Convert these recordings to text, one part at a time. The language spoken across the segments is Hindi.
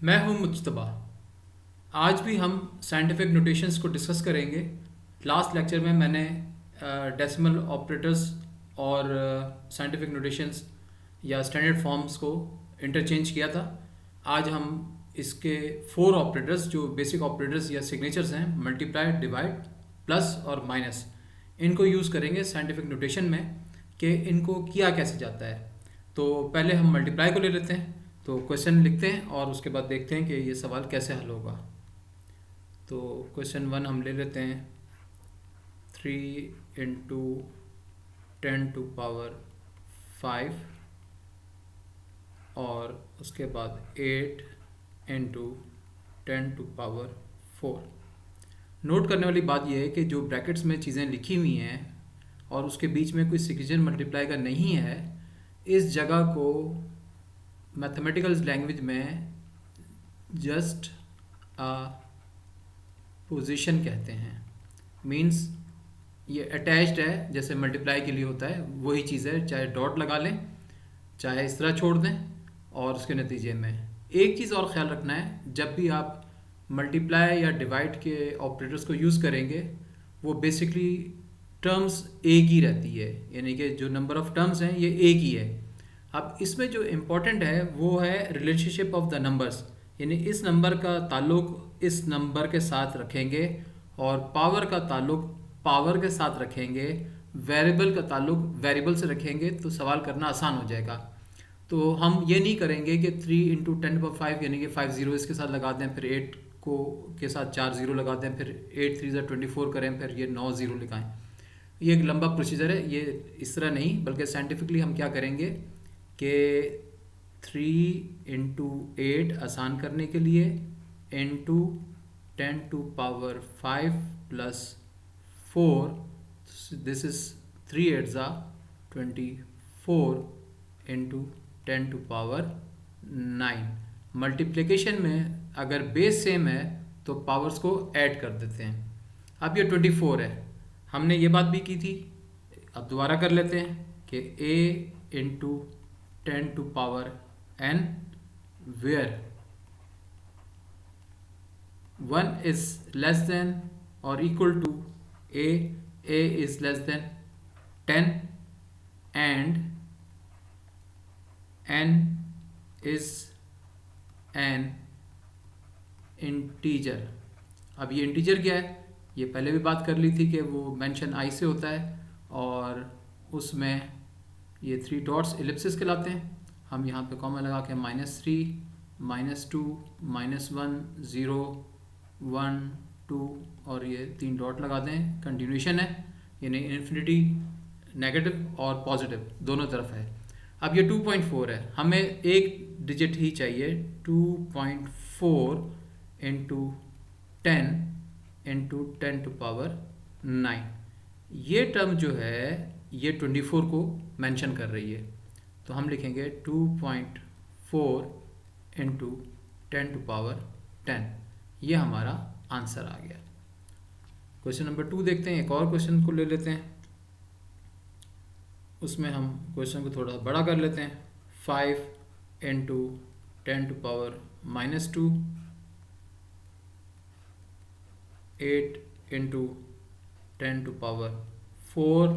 मैं हूं मुज्तबा। आज भी हम साइंटिफिक नोटेशंस को डिस्कस करेंगे। लास्ट लेक्चर में मैंने डेसिमल ऑपरेटर्स और साइंटिफिक नोटेशंस या स्टैंडर्ड फॉर्म्स को इंटरचेंज किया था। आज हम इसके फोर ऑपरेटर्स जो बेसिक ऑपरेटर्स या सिग्नेचर्स हैं, मल्टीप्लाई, डिवाइड, प्लस और माइनस, इनको यूज़ करेंगे साइंटिफिक नोटेशन में कि इनको किया कैसे जाता है। तो पहले हम मल्टीप्लाई को ले लेते हैं। तो क्वेश्चन लिखते हैं और उसके बाद देखते हैं कि ये सवाल कैसे हल होगा। तो क्वेश्चन वन हम ले लेते हैं। 3 × 10⁵ और उसके बाद 8 × 10⁴। नोट करने वाली बात यह है कि जो ब्रैकेट्स में चीज़ें लिखी हुई हैं और उसके बीच में कोई सिग्नेचर मल्टीप्लाई का नहीं है, इस जगह को मैथमेटिकल लैंग्वेज में जस्ट अ पोजीशन कहते हैं। मींस ये अटैच्ड है, जैसे मल्टीप्लाई के लिए होता है वही चीज़ है। चाहे डॉट लगा लें, चाहे इस तरह छोड़ दें, और उसके नतीजे में एक चीज़ और ख्याल रखना है, जब भी आप मल्टीप्लाई या डिवाइड के ऑपरेटर्स को यूज़ करेंगे वो बेसिकली टर्म्स एक ही रहती है, यानी कि जो नंबर ऑफ़ टर्म्स हैं ये एक ही है। अब इसमें जो इम्पोर्टेंट है वो है रिलेशनशिप ऑफ द नंबर्स, यानी इस नंबर का ताल्लुक इस नंबर के साथ रखेंगे और पावर का ताल्लुक पावर के साथ रखेंगे, वेरिएबल का ताल्लुक वेरिएबल से रखेंगे, तो सवाल करना आसान हो जाएगा। तो हम ये नहीं करेंगे कि 3 × 10⁵ यानी कि 5 जीरो इसके साथ लगा दें, फिर 8 को के साथ 4 जीरो लगा दें, फिर 8 3 = 24 करें, फिर ये 9 जीरो लिखाएं। ये एक लंबा प्रोसीजर है, ये इस तरह नहीं, बल्कि साइंटिफिकली हम क्या करेंगे कि 3 × 8 आसान करने के लिए into 10⁵ + 4, this is 3 × 8 = 24 into 10⁹ multiplication में अगर बेस सेम है तो पावर्स को ऐड कर देते हैं। अब ये 24 है, हमने ये बात भी की थी, अब दोबारा कर लेते हैं कि a into 10⁻n where 1 is less than or equal to a is less than 10 and n is an integer। अब ये इंटीजर क्या है, ये पहले भी बात कर ली थी कि वो मेंशन आई से होता है और उसमें ये 3 डॉट्स एलिप्सिस कहलाते हैं। हम यहाँ पे कॉमा लगा के -3 -2 -1 0 1 2 और ये 3 डॉट लगा दें, कंटिन्यूशन है, यानी इन्फिनिटी नेगेटिव और पॉजिटिव दोनों तरफ है। अब ये 2.4 है, हमें एक डिजिट ही चाहिए, 2.4 इंटू 10 इंटू 10⁹ ये टर्म जो है ये 24 को मेंशन कर रही है, तो हम लिखेंगे 2.4 इंटू 10⁻10। ये हमारा आंसर आ गया। क्वेश्चन नंबर 2 देखते हैं, एक और क्वेश्चन को ले लेते हैं। उसमें हम क्वेश्चन को थोड़ा बड़ा कर लेते हैं। 5 इंटू 10⁻⁻2, 8 इंटू 10⁻4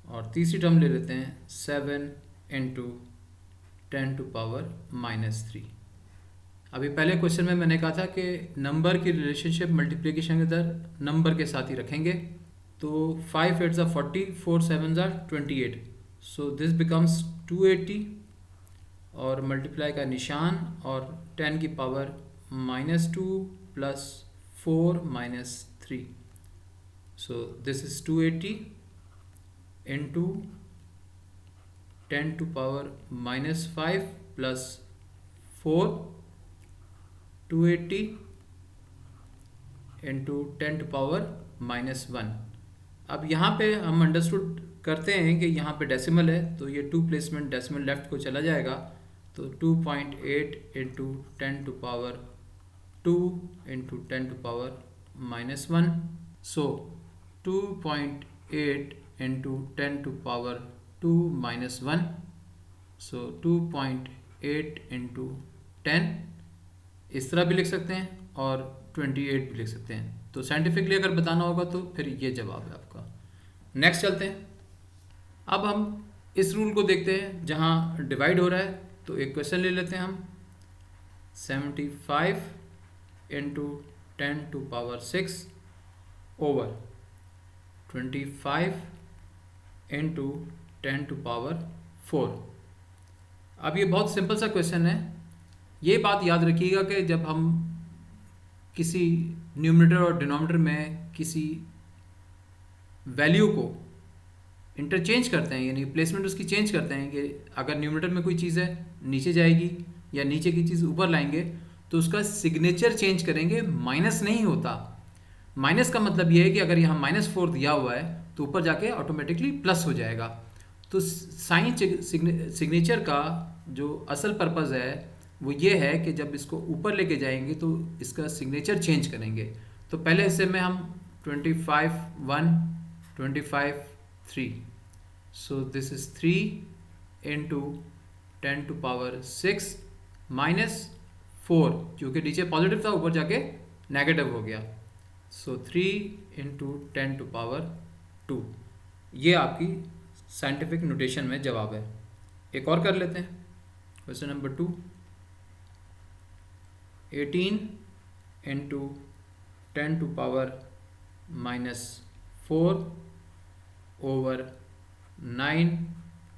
और तीसरी टर्म ले लेते हैं 7 इंटू 10⁻³ अभी पहले क्वेश्चन में मैंने कहा था कि नंबर की रिलेशनशिप मल्टीप्लिकेशन के अंदर नंबर के साथ ही रखेंगे। तो 5 8 = 40, 4 7 = 28, सो दिस बिकम्स 280 और मल्टीप्लाई का निशान और 10 की power -2 + 4 -3, so this is 280 into 10⁻⁻5 + 4, 280 into 10⁻⁻1। अब यहाँ पे हम अंडरस्टूड करते हैं कि यहाँ पे डेसिमल है, तो ये 2 प्लेसमेंट डेसिमल लेफ्ट को चला जाएगा, तो 2.8 इंटू 10⁻2 इंटू 10⁻⁻1, सो 2.8 इंटू 10⁻2 - 1, सो 2.8 इंटू 10 इस तरह भी लिख सकते हैं और 28 भी लिख सकते हैं। तो साइंटिफिकली अगर बताना होगा तो फिर ये जवाब है आपका। नेक्स्ट चलते हैं। अब हम इस रूल को देखते हैं जहाँ डिवाइड हो रहा है। तो एक क्वेश्चन ले लेते हैं हम। 75 इंटू 10⁶ ओवर 25 इंटू 10⁴। अब ये बहुत सिंपल सा क्वेश्चन है। ये बात याद रखिएगा कि जब हम किसी न्यूमरेटर और डिनोमिनेटर में किसी वैल्यू को इंटरचेंज करते हैं, यानी प्लेसमेंट उसकी चेंज करते हैं, कि अगर न्यूमरेटर में कोई चीज़ है नीचे जाएगी या नीचे की चीज़ ऊपर लाएंगे तो उसका सिग्नेचर चेंज करेंगे, माइनस नहीं होता। माइनस का मतलब ये है कि अगर यहाँ -4 दिया हुआ है तो ऊपर जाके ऑटोमेटिकली प्लस हो जाएगा। तो साइन सिग्नेचर का जो असल पर्पज़ है वो ये है कि जब इसको ऊपर लेके जाएंगे तो इसका सिग्नेचर चेंज करेंगे। तो पहले हिस्से में हम 25 1 25 3, सो दिस इज 3 इंटू 10⁶ -4, क्योंकि नीचे पॉजिटिव था ऊपर जाके नेगेटिव हो गया। सो 3 इंटू 10⁻²। ये आपकी साइंटिफिक नोटेशन में जवाब है। एक और कर लेते हैं, question number 2। 18 into 10⁻⁻4 over 9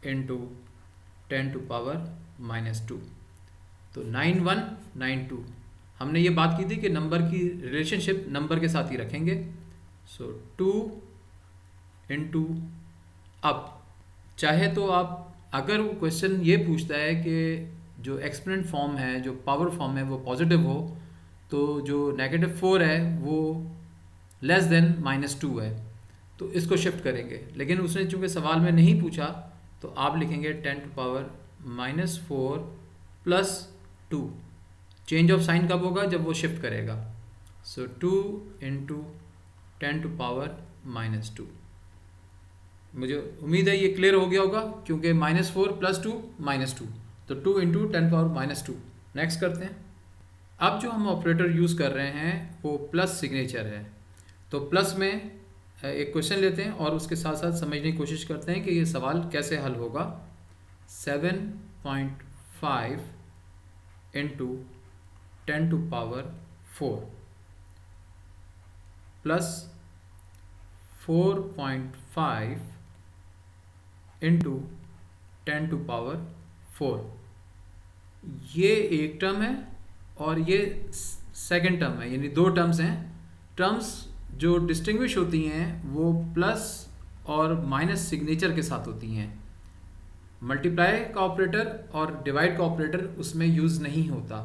into 10⁻⁻2। तो 9 1 9 2। हमने ये बात की थी कि नंबर की रिलेशनशिप नंबर के साथ ही रखेंगे। सो 2 इंटू, अब चाहे तो आप, अगर वो क्वेश्चन ये पूछता है कि जो एक्सपोनेंट फॉर्म है, जो पावर फॉर्म है वो पॉजिटिव हो, तो जो -4 है वो लेस देन -2 है, तो इसको शिफ्ट करेंगे। लेकिन उसने चूंकि सवाल में नहीं पूछा तो आप लिखेंगे 10⁻⁻4 प्लस 2। चेंज ऑफ साइन कब होगा? जब वो शिफ्ट करेगा। सो 2 इंटू 10⁻⁻2। मुझे उम्मीद है ये क्लियर हो गया होगा, क्योंकि -4 प्लस 2 -2, तो 2 इंटू 10⁻⁻2। नेक्स्ट करते हैं। अब जो हम ऑपरेटर यूज़ कर रहे हैं वो प्लस सिग्नेचर है। तो प्लस में एक क्वेश्चन लेते हैं और उसके साथ साथ समझने की कोशिश करते हैं कि ये सवाल कैसे हल होगा। 7.5 इंटू 10⁻⁴ प्लस 4.5 इंटू 10⁻⁴। ये एक टर्म है और ये सेकंड टर्म है, यानी दो टर्म्स हैं। टर्म्स जो डिस्टिंग्विश होती हैं वो प्लस और माइनस सिग्नेचर के साथ होती हैं। मल्टीप्लाई का ऑपरेटर और डिवाइड का ऑपरेटर उसमें यूज़ नहीं होता।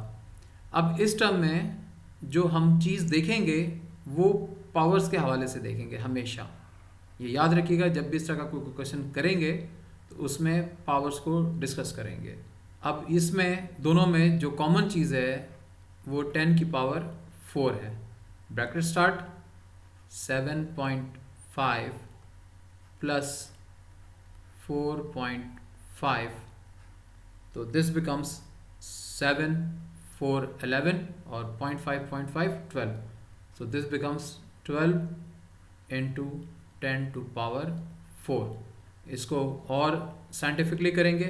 अब इस टर्म में जो हम चीज़ देखेंगे वो पावर्स के हवाले से देखेंगे हमेशा। ये याद रखिएगा, जब भी इस तरह का कोई क्वेश्चन करेंगे तो उसमें पावर्स को डिस्कस करेंगे। अब इसमें दोनों में जो कॉमन चीज़ है वो 10⁻⁴ है। ब्रैकेट स्टार्ट, 7.5 प्लस 4.5, तो दिस बिकम्स 7 4 11 और 0.5 12, so this becomes 12 into 10⁻⁴। इसको और साइंटिफिकली करेंगे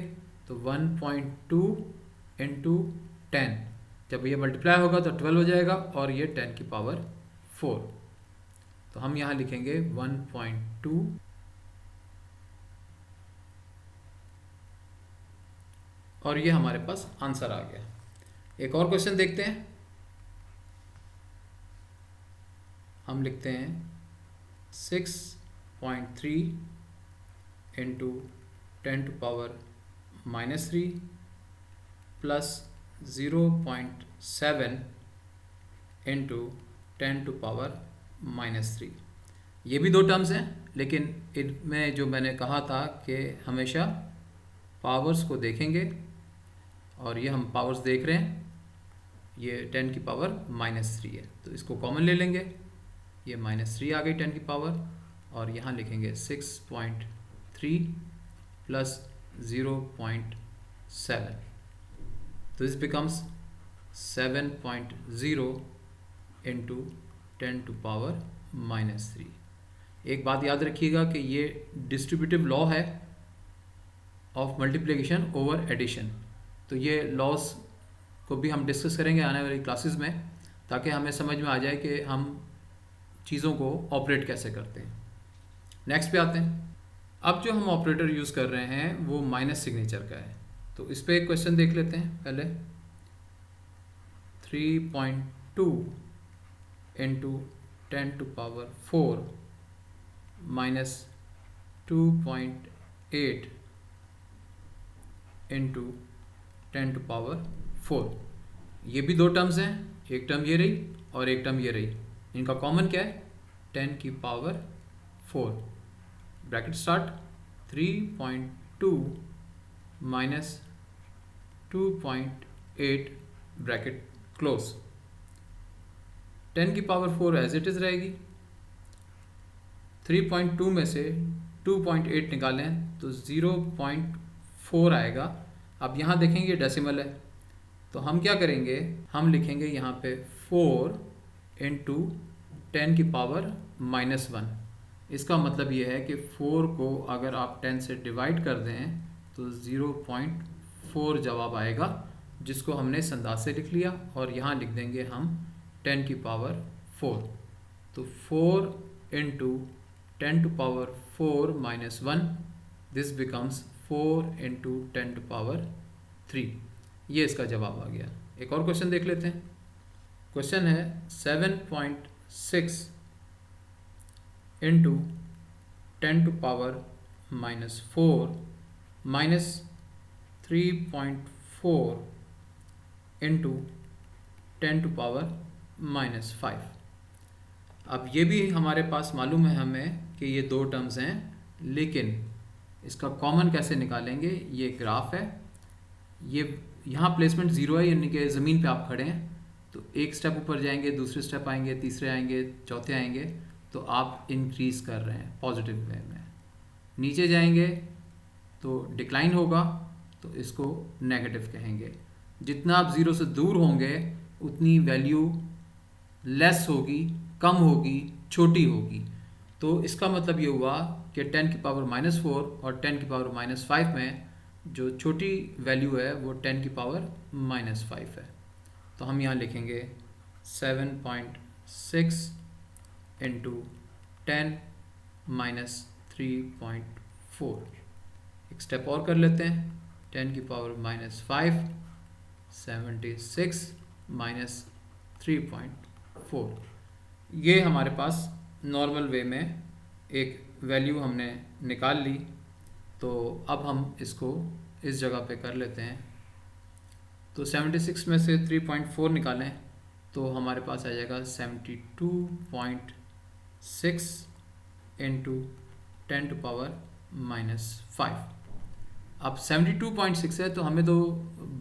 तो 1.2 इंटू 10, जब ये मल्टीप्लाई होगा तो 12 हो जाएगा और ये 10⁻⁴। तो हम यहाँ लिखेंगे 1.2 और ये हमारे पास आंसर आ गया। एक और क्वेश्चन देखते हैं। हम लिखते हैं 6.3 इंटू 10⁻⁻³ प्लस 0.7 इंटू 10⁻⁻3। ये भी दो टर्म्स हैं, लेकिन इनमें जो मैंने कहा था कि हमेशा पावर्स को देखेंगे, और ये हम पावर्स देख रहे हैं, ये 10⁻⁻³ है, तो इसको कॉमन ले लेंगे। ये -3 आ गई 10 की पावर, और यहाँ लिखेंगे 6.3 प्लस 0.7, तो दिस बिकम्स 7.0 इंटू 10⁻³ एक बात याद रखिएगा कि ये डिस्ट्रीब्यूटिव लॉ है ऑफ मल्टीप्लिकेशन ओवर एडिशन। तो ये लॉस को भी हम डिस्कस करेंगे आने वाली क्लासेस में, ताकि हमें समझ में आ जाए कि हम चीज़ों को ऑपरेट कैसे करते हैं। नेक्स्ट पे आते हैं। अब जो हम ऑपरेटर यूज़ कर रहे हैं वो माइनस सिग्नेचर का है, तो इस पर एक क्वेश्चन देख लेते हैं पहले। 3.2 इंटू 10⁻⁴ माइनस 2.8 इंटू 10⁻⁴। ये भी दो टर्म्स हैं, एक टर्म ये रही और एक टर्म ये रही। इनका कॉमन क्या है? 10⁻⁴। Bracket start. 3.2 minus 2.8 bracket close. 10⁻⁴ as it is रहेगी। 3.2 में से 2.8 निकालें तो 0.4 आएगा। अब यहाँ देखेंगे डेसिमल है, तो हम क्या करेंगे, हम लिखेंगे यहाँ पे 4 इंटू 10⁻⁻1। इसका मतलब ये है कि 4 को अगर आप 10 से डिवाइड कर दें तो 0.4 जवाब आएगा, जिसको हमने इस अंदाज से लिख लिया। और यहाँ लिख देंगे हम 10⁻⁴। तो 4 into 10⁻⁴ minus 1, this becomes 4 into 10⁻3। ये इसका जवाब आ गया। एक और क्वेश्चन देख लेते हैं। क्वेश्चन है 7.6 इंटू 10⁻⁻⁴ माइनस 3.4 इंटू 10⁻⁻5। अब ये भी हमारे पास मालूम है हमें कि ये दो टर्म्स हैं, लेकिन इसका कॉमन कैसे निकालेंगे। ये ग्राफ है, ये यहाँ प्लेसमेंट ज़ीरो है, यानी कि ज़मीन पे आप खड़े हैं, तो एक स्टेप ऊपर जाएंगे, दूसरे स्टेप आएंगे, तीसरे आएंगे, चौथे आएंगे, तो आप इंक्रीज़ कर रहे हैं पॉजिटिव वे में। नीचे जाएंगे तो डिक्लाइन होगा, तो इसको नेगेटिव कहेंगे। जितना आप ज़ीरो से दूर होंगे उतनी वैल्यू लेस होगी, कम होगी, छोटी होगी। तो इसका मतलब ये हुआ कि 10⁻⁻⁴ और 10⁻⁻5 में जो छोटी वैल्यू है वो 10⁻⁻5 है। तो हम यहाँ लिखेंगे 7.6 इंटू 10 माइनस 3.4। एक स्टेप और कर लेते हैं। 10⁻⁻5 76 माइनस 3.4। ये हमारे पास नॉर्मल वे में एक वैल्यू हमने निकाल ली। तो अब हम इसको इस जगह पे कर लेते हैं। तो 76 में से 3.4 निकालें तो हमारे पास आ जाएगा 72.6 इंटू 10⁻⁻5। अब 72.6 है, तो हमें तो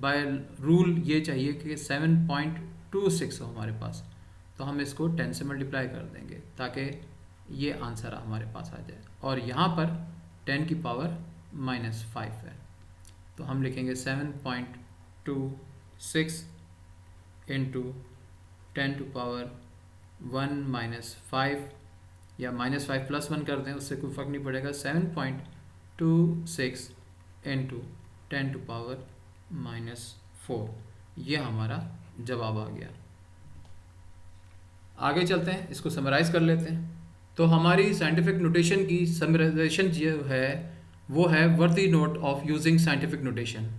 बाय रूल ये चाहिए कि 7.26 हो हमारे पास, तो हम इसको 10 से मल्टीप्लाई कर देंगे ताकि ये आंसर हमारे पास आ जाए। और यहाँ पर 10⁻⁻5 है, तो हम लिखेंगे 7.26 इंटू 10⁻⁻5 या -5 + 1 कर दें, उससे कोई फ़र्क नहीं पड़ेगा। 7.26 इंटू 10⁻⁻4, ये हमारा जवाब आ गया। आगे चलते हैं, इसको समराइज़ कर लेते हैं। तो हमारी साइंटिफिक नोटेशन की समराइजेशन जो है वो है वर्दी note of using scientific notation.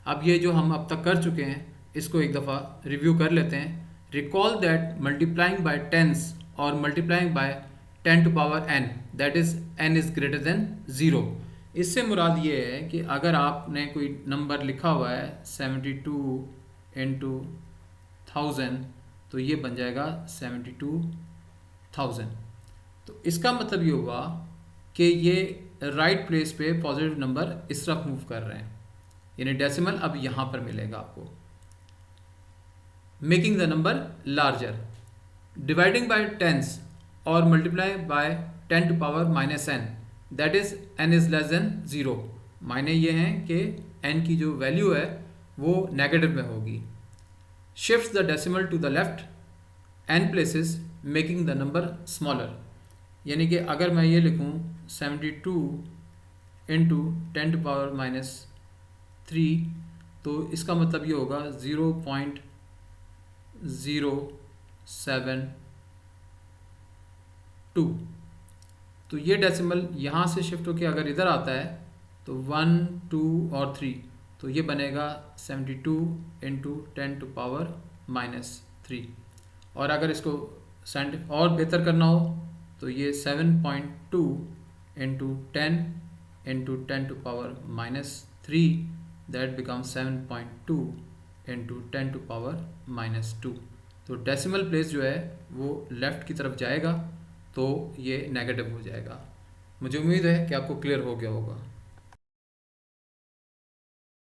अब ये जो हम अब तक कर चुके हैं इसको एक दफ़ा रिव्यू कर लेते हैं। Recall that multiplying by tens और multiplying by 10⁻n, that is n is greater than 0। इससे मुराद ये है कि अगर आपने कोई नंबर लिखा हुआ है 72 इंटू 1000, तो ये बन जाएगा 72,000। तो इसका मतलब ये हुआ कि ये राइट प्लेस पे पॉजिटिव नंबर इस तरफ मूव कर रहे हैं, यानी डेसिमल अब यहाँ पर मिलेगा आपको। Making the number larger, dividing by tens और multiply by 10⁻⁻n, that is n is less than 0। मायने ये हैं कि n की जो वैल्यू है वो नेगेटिव में होगी। Shifts the decimal to the left n places making the number smaller. यानी कि अगर मैं ये लिखूँ 72 इंटू 10⁻³ तो इसका मतलब ये होगा 0.072। तो ये डेसिमल यहाँ से शिफ्ट होकर अगर इधर आता है तो 1, 2 और 3, तो ये बनेगा 72 इंटू 10⁻³ और अगर इसको और बेहतर करना हो तो ये 7.2 into 10 into 10⁻³ that become 7.2 into 10⁻²। तो डेसिमल प्लेस जो है वो लेफ़्ट की तरफ जाएगा तो ये नेगेटिव हो जाएगा। मुझे उम्मीद है कि आपको क्लियर हो गया होगा।